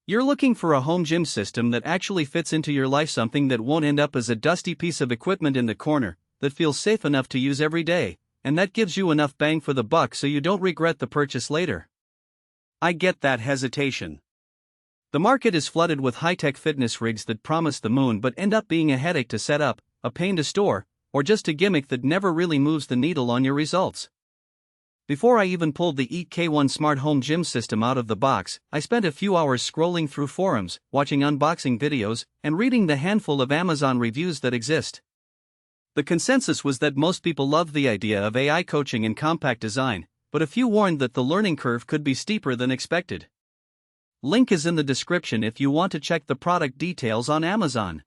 You're looking for a home gym system that actually fits into your life, something that won't end up as a dusty piece of equipment in the corner, that feels safe enough to use every day, and that gives you enough bang for the buck so you don't regret the purchase later. I get that hesitation. The market is flooded with high-tech fitness rigs that promise the moon but end up being a headache to set up, a pain to store, or just a gimmick that never really moves the needle on your results. Before I even pulled the AEKE One smart home gym system out of the box, I spent a few hours scrolling through forums, watching unboxing videos, and reading the handful of Amazon reviews that exist. The consensus was that most people loved the idea of AI coaching and compact design, but a few warned that the learning curve could be steeper than expected. Link is in the description if you want to check the product details on Amazon.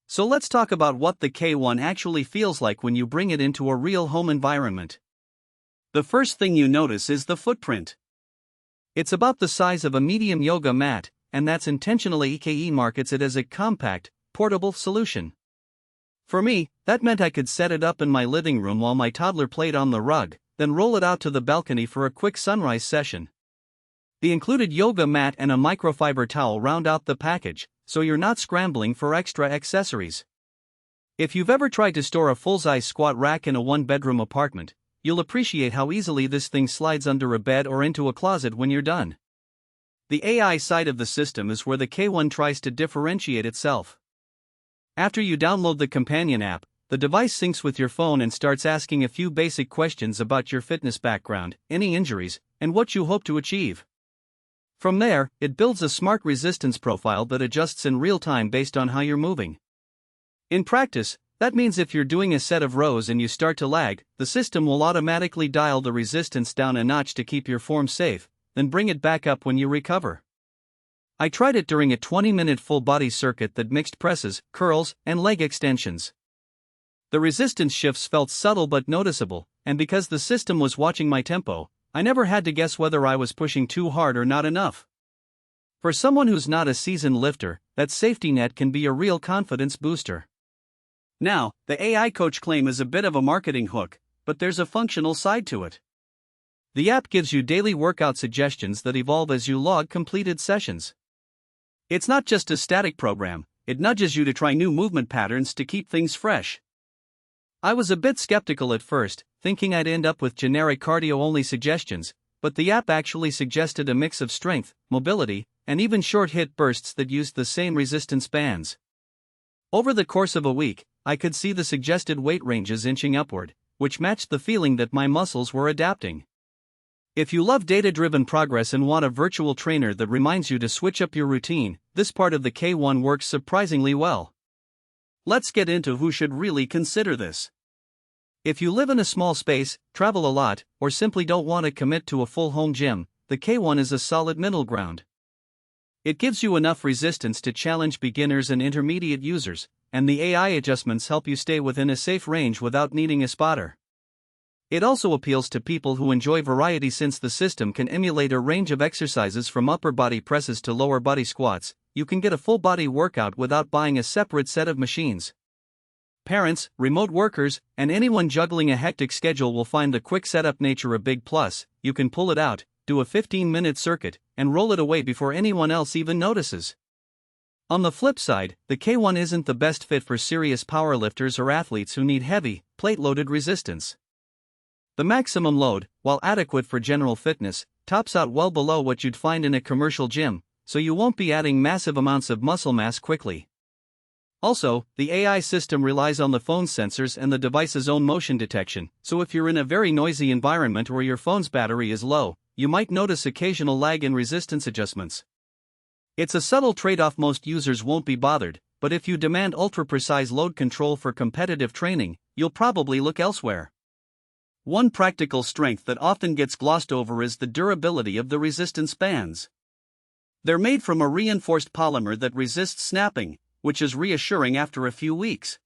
So let's talk about what the K1 actually feels like when you bring it into a real home environment. The first thing you notice is the footprint. It's about the size of a medium yoga mat, and that's intentionally AEKE markets it as a compact, portable solution. For me, that meant I could set it up in my living room while my toddler played on the rug, then roll it out to the balcony for a quick sunrise session. The included yoga mat and a microfiber towel round out the package, so you're not scrambling for extra accessories. If you've ever tried to store a full-size squat rack in a one-bedroom apartment, you'll appreciate how easily this thing slides under a bed or into a closet when you're done. The AI side of the system is where the K1 tries to differentiate itself. After you download the companion app, the device syncs with your phone and starts asking a few basic questions about your fitness background, any injuries, and what you hope to achieve. From there, it builds a smart resistance profile that adjusts in real time based on how you're moving. In practice, that means if you're doing a set of rows and you start to lag, the system will automatically dial the resistance down a notch to keep your form safe, then bring it back up when you recover. I tried it during a 20-minute full-body circuit that mixed presses, curls, and leg extensions. The resistance shifts felt subtle but noticeable, and because the system was watching my tempo, I never had to guess whether I was pushing too hard or not enough. For someone who's not a seasoned lifter, that safety net can be a real confidence booster. Now, the AI coach claim is a bit of a marketing hook, but there's a functional side to it. The app gives you daily workout suggestions that evolve as you log completed sessions. It's not just a static program, it nudges you to try new movement patterns to keep things fresh. I was a bit skeptical at first, thinking I'd end up with generic cardio-only suggestions, but the app actually suggested a mix of strength, mobility, and even short hit bursts that used the same resistance bands. Over the course of a week, I could see the suggested weight ranges inching upward, which matched the feeling that my muscles were adapting. If you love data-driven progress and want a virtual trainer that reminds you to switch up your routine, this part of the K1 works surprisingly well. Let's get into who should really consider this. If you live in a small space, travel a lot, or simply don't want to commit to a full home gym, the K1 is a solid middle ground. It gives you enough resistance to challenge beginners and intermediate users, and the AI adjustments help you stay within a safe range without needing a spotter. It also appeals to people who enjoy variety since the system can emulate a range of exercises from upper body presses to lower body squats. You can get a full body workout without buying a separate set of machines. Parents, remote workers, and anyone juggling a hectic schedule will find the quick setup nature a big plus. You can pull it out, do a 15-minute circuit, and roll it away before anyone else even notices. On the flip side, the K1 isn't the best fit for serious powerlifters or athletes who need heavy, plate-loaded resistance. The maximum load, while adequate for general fitness, tops out well below what you'd find in a commercial gym, so you won't be adding massive amounts of muscle mass quickly. Also, the AI system relies on the phone's sensors and the device's own motion detection, so if you're in a very noisy environment or your phone's battery is low, you might notice occasional lag in resistance adjustments. It's a subtle trade-off. Most users won't be bothered, but if you demand ultra-precise load control for competitive training, you'll probably look elsewhere. One practical strength that often gets glossed over is the durability of the resistance bands. They're made from a reinforced polymer that resists snapping, which is reassuring after a few weeks.